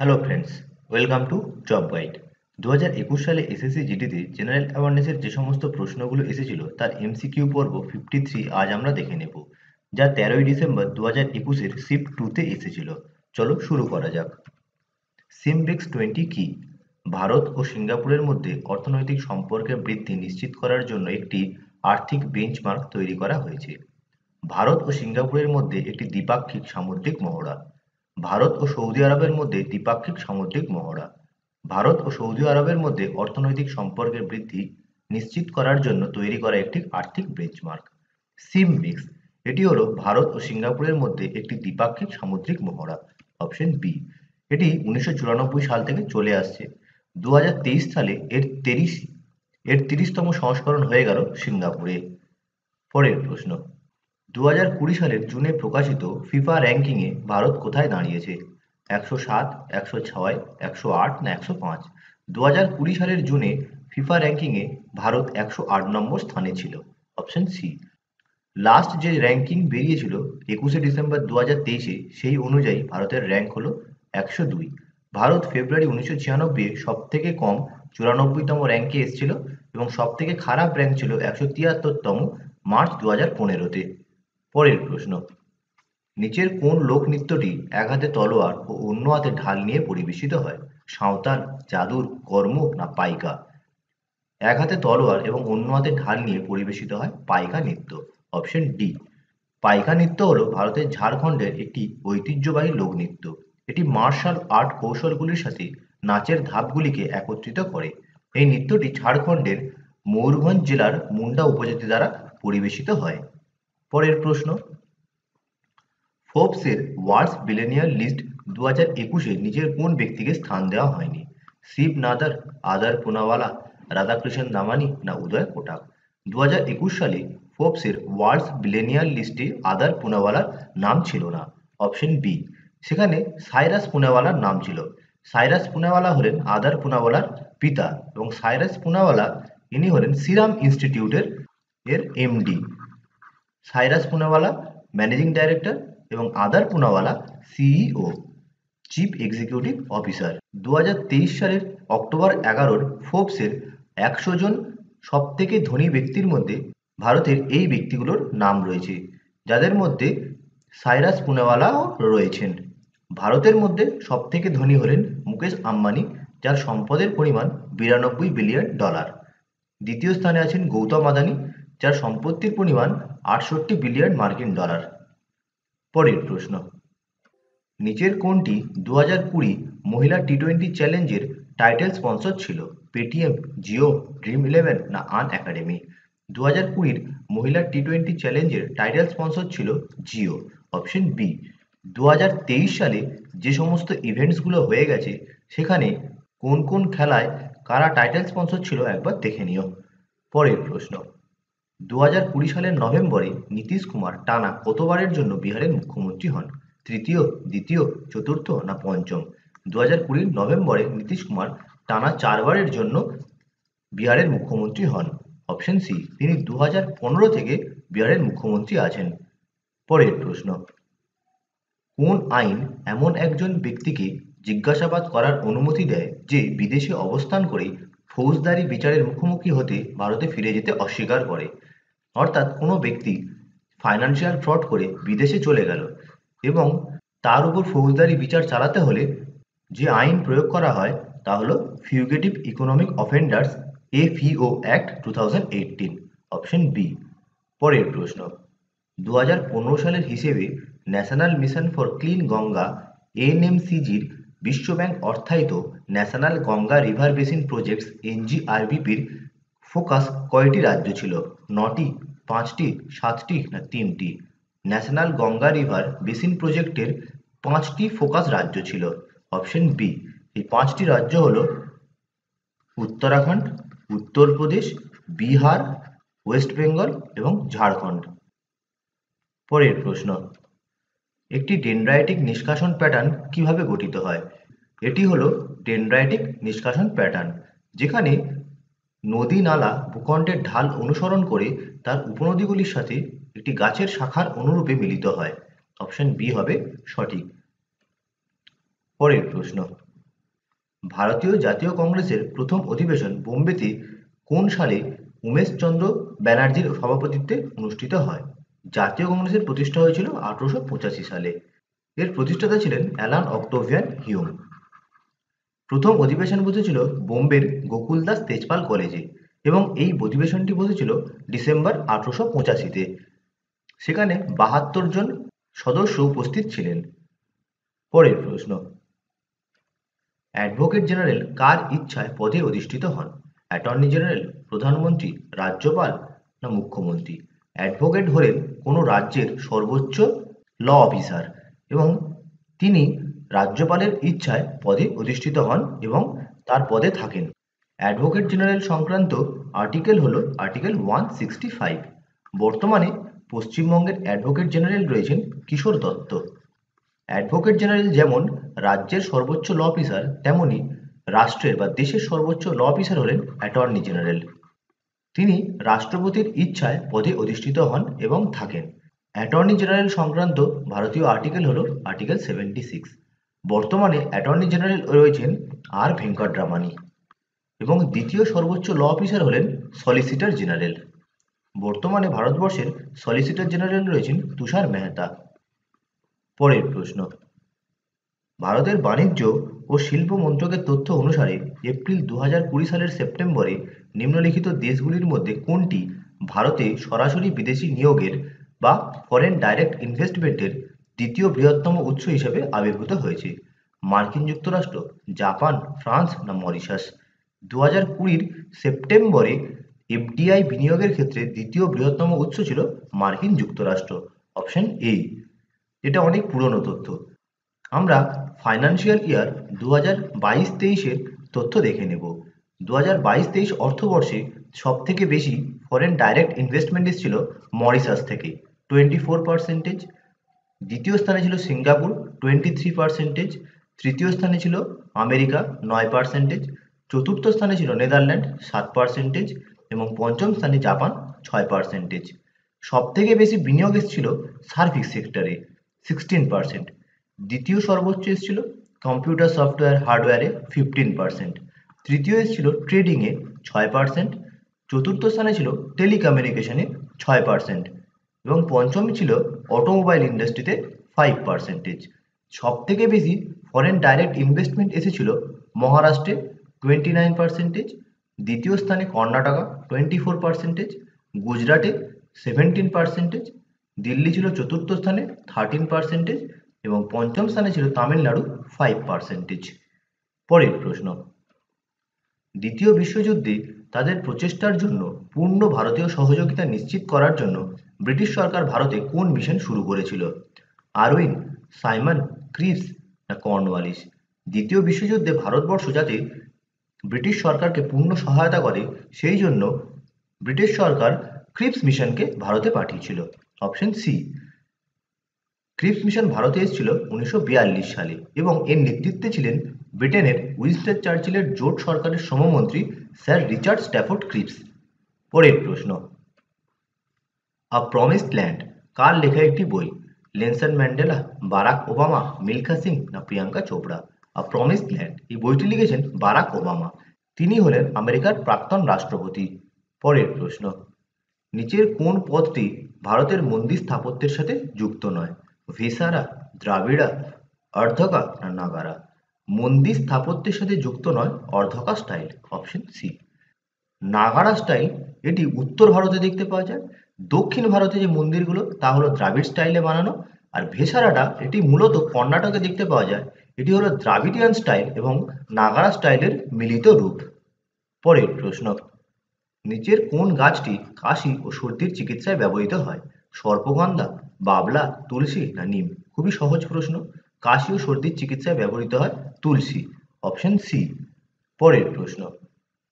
Hello friends, welcome to job guide. 2021 সালে SSC জিডিতে general অ্যাওয়ারনেসের যে সমস্ত প্রশ্নগুলো এসেছিল তার এমসিকিউ পর্ব 53 আজ আমরা দেখে নেব, যা 13ই ডিসেম্বর 2021-এর শিফট 2-তে এসেছিল। চলো শুরু করা যাক। সিমবেক্স 20 কি? ভারত ও সিঙ্গাপুরের মধ্যে অর্থনৈতিক সম্পর্কের বৃদ্ধি নিশ্চিত করার জন্য একটি আর্থিক বেঞ্চমার্ক তৈরি করা হয়েছে। ভারত ও সিঙ্গাপুরের মধ্যে একটি দ্বিপাক্ষিক সামুদ্রিক মহড়া। ভারত ও সৌদি আরবের মধ্যে দ্বিপাক্ষিক সামুদ্রিক মহড়া। ভারত ও সৌদি আরবের মধ্যে অর্থনৈতিক সম্পর্কের বৃদ্ধি নিশ্চিত করার জন্য তৈরি করা একটি আর্থিক বেঞ্চমার্ক। সিমবিক্স এটি হলো ভারত ও সিঙ্গাপুরের মধ্যে একটি দ্বিপাক্ষিক সামুদ্রিক মহড়া। Option B. এটি 1994 সাল থেকে চলে আসছে। 2023 সালে এর 30তম সংস্করণ হয়ে গেল সিঙ্গাপুরে। পরের প্রশ্ন, 2020 সালের জুনে প্রকাশিত ফিফা র্যাঙ্কিংয়ে ভারত কোথায় দাঁড়িয়েছে? 107, 106, 108 না 105? 2020 সালের জুনে ফিফা র্যাঙ্কিংয়ে ভারত 108 নম্বর স্থানে ছিল। Option C. লাস্ট যে র্যাঙ্কিং বেরিয়েছিল 21শে ডিসেম্বর 2023-এ, সেই অনুযায়ী ভারতের র্যাঙ্ক হলো 102। ভারত ফেব্রুয়ারি 1996-এ সব থেকে কম 94তম র্যাঙ্কে এসেছিল এবং সব থেকে খারাপ র্যাঙ্ক ছিল 173তম মার্চ 2015-তে। পরের প্রশ্ন, নিচের কোন লোকনৃত্যটি এক হাতে তলোয়ার ও অন্য হাতে ঢাল নিয়ে পরিবেশিত হয়? সাঁওতাল, জাদুর, কর্ম না পাইকা? এক হাতে তলোয়ার এবং অন্য হাতে ঢাল নিয়ে পরিবেশিত হয় পাইকা নৃত্য। Option D. পাইকা নৃত্য হলো ভারতের ঝাড়খণ্ডের একটি ঐতিহ্যবাহী লোকনৃত্য। এটি মার্শাল আর্ট কৌশলগুলির সাথে নাচের ধাপগুলিকে একত্রিত করে। এই নৃত্যটি ঝাড়খণ্ডের ময়ূরভঞ্জ জেলার মুন্ডা উপজাতি দ্বারা পরিবেশিত হয়। পরের প্রশ্ন, ফোর্বসের ওয়ার্ল্ড বিলিয়নিয়ার লিস্ট 2021-এ নিচের কোন ব্যক্তিকে স্থান দেওয়া হয়নি? শিব নাদার, আদার পুনাওয়ালা, রাধাকৃষ্ণ দামানি না উদয় কোটাক? 2021 সালে ফোর্বসের ওয়ার্ল্ড বিলিয়নিয়ার লিস্টে আদার পুনাওয়ালার নাম ছিল না। Option B. সেখানে সাইরাস পুনাওয়ালার নাম ছিল। সাইরাস পুনাওয়ালা হলেন আদার পুনাওয়ালার পিতা এবং সাইরাস পুনাওয়ালা ইনি হলেন সিরাম ইনস্টিটিউটের MD. Cyrus Poonawalla managing director এবং Adar Poonawalla CEO, chief executive officer. 2023 সালের অক্টোবর 11-র ফোর্বসের 100 জন সবথেকে ধনী ব্যক্তির মধ্যে ভারতের এই ব্যক্তিগুলোর নাম রয়েছে, যাদের মধ্যে সাইরাস পুনাওয়ালাও রয়েছেন। ভারতের মধ্যে সবথেকে ধনী হলেন মুকেশ আম্বানি, যার সম্পদের পরিমাণ 92 বিলিয়ন ডলার। দ্বিতীয় স্থানে আছেন গৌতম আদানি, যার সম্পত্তির পরিমাণ 68 বিলিয়ন মার্কিন ডলার। পরের প্রশ্ন, নিচের কোনটি 2020 মহিলা টি-20 চ্যালেঞ্জের টাইটেল স্পন্সর ছিল? পেটিএম, জিও, ড্রিম ইলেভেন না আন একাডেমি? 2020 মহিলা টি-20 চ্যালেঞ্জের টাইটেল স্পন্সর ছিল জিও। Option B. 2023 সালে যে সমস্ত ইভেন্টসগুলো হয়ে গেছে সেখানে কোন কোন খেলায় কারা টাইটেল স্পন্সর ছিল একবার দেখে নিও। পরের প্রশ্ন, 2020 সালের নভেম্বরে নীতিশ কুমার টানা কতবারের জন্য বিহারের মুখ্যমন্ত্রী হন? তৃতীয়, দ্বিতীয়, চতুর্থ না পঞ্চম? 2020 নভেম্বরে নীতিশ কুমার টানা 4বারের জন্য বিহারের মুখ্যমন্ত্রী হন। Option C. তিনি 2015 থেকে বিহারের মুখ্যমন্ত্রী আছেন। পরের প্রশ্ন, কোন আইন এমন একজন ব্যক্তিকে জিজ্ঞাসাবাদ করার অনুমতি দেয় যে বিদেশে অবস্থান করে ফৌজদারি বিচারের মুখোমুখি হতে ভারতে ফিরে যেতে অস্বীকার করে? অর্থাৎ কোনো ব্যক্তি ফাইন্যান্সিয়াল ফ্রড করে বিদেশে চলে গেল এবং তার উপর ফৌজদারি বিচার চালাতে হলে যে আইন প্রয়োগ করা হয় তা হলো fugitive economic offenders FEO act 2018। Option B. পরের প্রশ্ন, 2015 সালের হিসেবে national mission for clean Ganga এনএমসিজির বিশ্বব্যাংক অর্থায়িত national Ganga river basin projects এনজিআরবিপির ফোকাস কয়টি রাজ্য ছিল? 9টি, 5টি, 7টি না 3টি? ন্যাশনাল গঙ্গা রিভার বেসিন প্রজেক্টের 5টি ফোকাস রাজ্য ছিল। Option B. এই 5টি রাজ্য হলো উত্তরাখণ্ড, উত্তরপ্রদেশ, বিহার, ওয়েস্ট বেঙ্গল এবং ঝাড়খণ্ড। পরের প্রশ্ন, একটি ডেনড্রাইটিক নিষ্কাশন প্যাটার্ন কিভাবে গঠিত হয়? এটি হলো ডেনড্রাইটিক নিষ্কাশন প্যাটার্ন, যেখানে নদী নালা ভূখণ্ডের ঢাল অনুসরণ করে তার উপনদীগুলির সাথে একটি গাছের শাখার অনুরূপে মিলিত হয়। অপশন বি হবে সঠিক। পরের প্রশ্ন, ভারতীয় জাতীয় কংগ্রেসের প্রথম অধিবেশন বোম্বেতে কোন সালে উমেশচন্দ্র ব্যানার্জির সভাপতিত্বে অনুষ্ঠিত হয়? জাতীয় কংগ্রেসের প্রতিষ্ঠা হয়েছিল 1885 সালে। এর প্রতিষ্ঠাতা ছিলেন অ্যালান অক্টোভিয়ান হিউম। প্রথম অধিবেশন বসেছিল বোম্বের গোকুলদাস তেজপাল কলেজে এবং এই অধিবেশনটি বসেছিল ডিসেম্বর 1885-তে। সেখানে 72 জন সদস্য উপস্থিত ছিলেন। পরের প্রশ্ন, অ্যাডভোকেট জেনারেল কার ইচ্ছায় পদে অধিষ্ঠিত হন? অ্যাটর্নি জেনারেল, প্রধানমন্ত্রী, রাজ্যপাল না মুখ্যমন্ত্রী? অ্যাডভোকেট হলেন কোনো রাজ্যের সর্বোচ্চ ল অফিসার এবং তিনি রাজ্যপালের ইচ্ছায় পদে অধিষ্ঠিত হন এবং তার পদে থাকেন। অ্যাডভোকেট জেনারেল সংক্রান্ত আর্টিকেল হলো আর্টিকেল 165। বর্তমানে পশ্চিমবঙ্গের অ্যাডভোকেট জেনারেল রয়েছেন কিশোর দত্ত। অ্যাডভোকেট জেনারেল যেমন রাজ্যের সর্বোচ্চ ল অফিসার, তেমনি রাষ্ট্রের বা দেশের সর্বোচ্চ ল অফিসার হলেন অ্যাটর্নি জেনারেল। তিনি রাষ্ট্রপতির ইচ্ছায় পদে অধিষ্ঠিত হন এবং থাকেন। অ্যাটর্নি জেনারেল সংক্রান্ত ভারতীয় আর্টিকেল হল আর্টিকেল 76। বর্তমানে অ্যাটর্নি জেনারেল রয়েছেন আর ভেঙ্কটরামানি এবং দ্বিতীয় সর্বোচ্চ ল অফিসার হলেন সলিসিটর জেনারেল। বর্তমানে ভারতবর্ষের সলিসিটর জেনারেল রয়েছেন তুষার মেহতা। পরের প্রশ্ন, ভারতের বাণিজ্য ও শিল্প মন্ত্রকের তথ্য অনুসারে এপ্রিল 2020 সালের সেপ্টেম্বরে নিম্নলিখিত দেশগুলির মধ্যে কোনটি ভারতে সরাসরি বিদেশি নিয়োগের বা ফরেন ডাইরেক্ট ইনভেস্টমেন্টের দ্বিতীয় বৃহত্তম উৎস হিসেবে আবির্ভূত হয়েছে? মার্কিন যুক্তরাষ্ট্র, জাপান, ফ্রান্স না মরিশাস? 2020 সেপ্টেম্বরে এফডিআই বিনিয়োগের ক্ষেত্রে দ্বিতীয় বৃহত্তম উৎস ছিল মার্কিন যুক্তরাষ্ট্র। Option A. এটা অনেক পুরনো তথ্য। আমরা ফাইন্যান্সিয়াল ইয়ার 2022-23-এর তথ্য দেখে নেব। 2022-23 অর্থবর্ষে সব থেকে বেশি ফরেন ডাইরেক্ট ইনভেস্টমেন্ট এসেছিল মরিশাস থেকে 24%। দ্বিতীয় স্থানে ছিল সিঙ্গাপুর 23%। তৃতীয় স্থানে ছিল আমেরিকা 9%। চতুর্থ স্থানে ছিল নেদারল্যান্ড 7% এবং পঞ্চম স্থানে জাপান 6%। সব থেকে বেশি বিনিয়োগ এসেছিল সার্ভিস সেক্টরে 16%। দ্বিতীয় সর্বোচ্চ এসেছিল কম্পিউটার সফটওয়্যার হার্ডওয়্যারে 15%। তৃতীয় এসেছিল ট্রেডিংয়ে 6%। চতুর্থ স্থানে ছিল টেলিকমিউনিকেশনে 6% এবং পঞ্চম ছিল অটোমোবাইল ইন্ডাস্ট্রিতে 5%। সব থেকে বেশি ফরেন ডাইরেক্ট ইনভেস্টমেন্ট এসেছিল মহারাষ্ট্রে 29%। দ্বিতীয় স্থানে কর্ণাটকা 24%। গুজরাটে 17%। দিল্লি ছিল চতুর্থ স্থানে 13% এবং পঞ্চম স্থানে ছিল তামিলনাড়ু 5%। পরের প্রশ্ন, দ্বিতীয় বিশ্বযুদ্ধে তাদের প্রচেষ্টার জন্য পূর্ণ ভারতীয় সহযোগিতা নিশ্চিত করার জন্য ব্রিটিশ সরকার ভারতে কোন মিশন শুরু করেছিল? আরউইন, সাইমন, ক্রিপস না কর্নওয়ালিস? দ্বিতীয় বিশ্বযুদ্ধে ভারতবর্ষ যাতে ব্রিটিশ সরকারকে পূর্ণ সহায়তা করে সেই জন্য ব্রিটিশ সরকার ক্রিপস মিশনকে ভারতে পাঠিয়েছিল। Option C. ক্রিপস মিশন ভারতে এসেছিল 1942 সালে এবং এর নেতৃত্বে ছিলেন ব্রিটেনের উইনস্টন চার্চিলের জোট সরকারের শ্রমমন্ত্রী স্যার রিচার্ড স্ট্যাফোর্ড ক্রিপস। পরের প্রশ্ন, আ প্রমিসড ল্যান্ড কার লেখা একটি বই? Nelson Mandela, Barack Obama, Milkha Singh না প্রিয়াঙ্কা চোপড়া? আ প্রমিসড ল্যান্ড এই বইটি লিখেছেন বারাক ওবামা। তিনি হলেন আমেরিকার প্রাক্তন রাষ্ট্রপতি। পরের প্রশ্ন, নিচের কোন পদটি ভারতের মন্দির স্থাপত্যের সাথে যুক্ত নয়? ভিসারা, দ্রাবিড়া, অর্ধকা না নাগারা? মন্দির স্থাপত্যের সাথে যুক্ত নয় অর্ধকা style. Option C. Nagara style এটি উত্তর ভারতে দেখতে পাওয়া যায়। দক্ষিণ ভারতে যে মন্দিরগুলো তা হলো দ্রাবিড় স্টাইলে বানানো, আর ভেসারাটা এটি মূলত কর্ণাটকে দেখতে পাওয়া যায়। এটি হলো দ্রাবিডিয়ান স্টাইল এবং নাগারা স্টাইলের মিলিত রূপ। পরের প্রশ্ন, নিচের কোন গাছটি কাশি ও সর্দির চিকিৎসায় ব্যবহৃত হয়? সর্পগন্ধা, বাবলা, তুলসী না নিম? খুবই সহজ প্রশ্ন। কাশি ও সর্দির চিকিৎসায় ব্যবহৃত হয় তুলসী। Option C. পরের প্রশ্ন,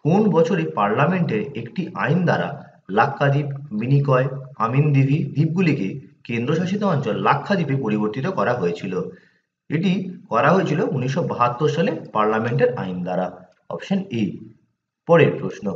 কোন বছরে পার্লামেন্টের একটি আইন দ্বারা লাক্ষাদ্বীপ, মিনিকয়, আমিনদিঘি দ্বীপগুলিকে কেন্দ্রশাসিত অঞ্চল লাক্ষাদ্বীপে পরিবর্তিত করা হয়েছিল? এটি করা হয়েছিল 1972 সালে পার্লামেন্টের আইন দ্বারা। Option A. পরের প্রশ্ন,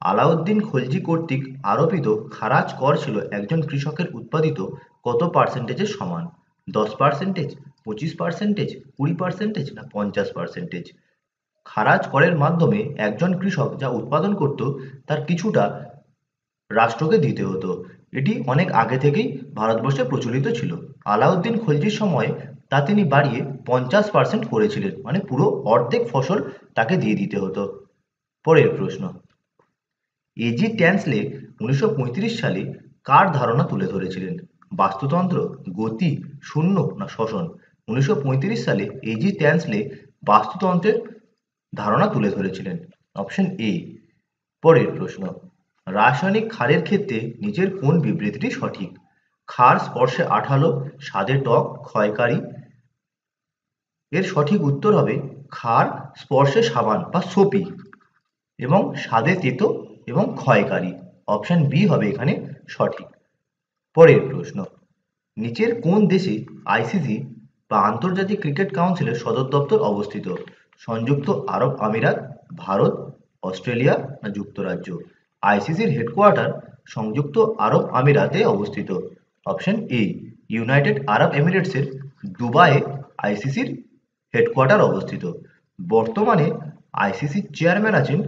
আলাউদ্দিন খলজি কর্তৃক আরোপিত খারাজ কর ছিল একজন কৃষকের উৎপাদিত কত পার্সেন্টেজের সমান? 10%, 25%, 20% না 50%? খারাজ করের মাধ্যমে একজন কৃষক যা উৎপাদন করত তার কিছুটা রাষ্ট্রকে দিতে হতো। এটি অনেক আগে থেকেই ভারতবর্ষে প্রচলিত ছিল। আলাউদ্দিন খলজির সময় তা তিনি বাড়িয়ে 50% করেছিলেন, মানে পুরো অর্ধেক ফসল তাকে দিয়ে দিতে হতো। পরের প্রশ্ন, এজি ট্যান্সলে 1935 সালে কার ধারণা তুলে ধরেছিলেন? বাস্তুতন্ত্র, গতি, শূন্য না শ্বসন? 1935 সালে এজি ট্যান্সলে বাস্তুতন্ত্রের ধারণা তুলে ধরেছিলেন। Option A. পরের প্রশ্ন, রাসায়নিক ক্ষারের ক্ষেত্রে নিচের কোন বিবৃতিটি সঠিক? ক্ষার স্পর্শে আঠালো, স্বাদে টক, ক্ষয়কারী। এর সঠিক উত্তর হবে ক্ষার স্পর্শে সাবান বা সোপি এবং স্বাদে তেতো এবং ক্ষয়কারী। অপশন বি হবে এখানে সঠিক। পরের প্রশ্ন, নিচের কোন দেশে আইসিসি বা আন্তর্জাতিক ক্রিকেট কাউন্সিলের সদর দপ্তর অবস্থিত? সংযুক্ত আরব আমিরাত, ভারত, অস্ট্রেলিয়া না যুক্তরাজ্য? আইসিসির হেডকোয়ার্টার সংযুক্ত আরব আমিরাতে অবস্থিত। অপশন এ, ইউনাইটেড আরব এমিরেটসের দুবাইয়ে আইসিসির হেডকোয়ার্টার অবস্থিত। বর্তমানে আইসিসির চেয়ারম্যান আছেন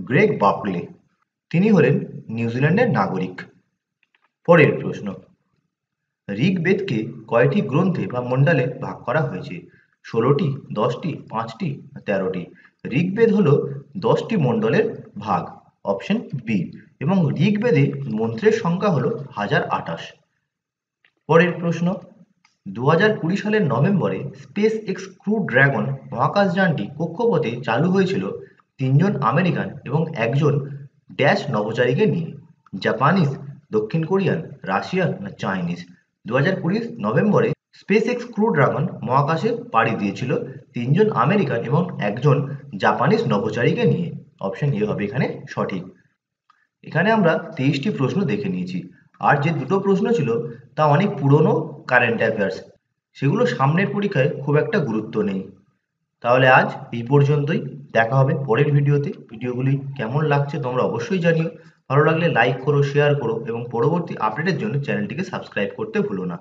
গ্রেগ বার্কলে। তিনি হলেন নিউজিল্যান্ডের নাগরিক। পরের প্রশ্ন, ঋগ্বেদকে কয়টি গ্রন্থে বা মণ্ডলে ভাগ করা হয়েছে? 16টি, 10টি, 5টি, 13টি? ঋগ্বেদ হল 10টি মণ্ডলের ভাগ। Option B. এবং ঋগ্বেদে মন্ত্রের সংখ্যা হল 1028। পরের প্রশ্ন, 2020 সালের নভেম্বরে স্পেস এক্স ক্রু ড্রাগন মহাকাশযানটি কক্ষপথে চালু হয়েছিল 3জন আমেরিকান এবং একজন ড্যাশ নভোচারীকে নিয়ে। জাপানিজ, দক্ষিণ কোরিয়ান, রাশিয়ান না চাইনিজ? 2020 নভেম্বরে স্পেস এক্স ক্রু ড্রাগন মহাকাশে পাড়ি দিয়েছিল 3জন আমেরিকান এবং একজন জাপানিজ নভোচারীকে নিয়ে। অপশন এ হবে এখানে সঠিক। এখানে আমরা 23টি প্রশ্ন দেখে নিয়েছি। আর যে দুটো প্রশ্ন ছিল তা অনেক পুরনো কারেন্ট অ্যাফেয়ার্স, সেগুলো সামনের পরীক্ষায় খুব একটা গুরুত্ব নেই। তাহলে আজ এই পর্যন্তই। দেখা হবে পরের ভিডিওতে। ভিডিওগুলি কেমন লাগছে তোমরা অবশ্যই জানিও। ভালো লাগলে লাইক করো, শেয়ার করো এবং পরবর্তী আপডেটের জন্য চ্যানেলটিকে সাবস্ক্রাইব করতে ভুলো না।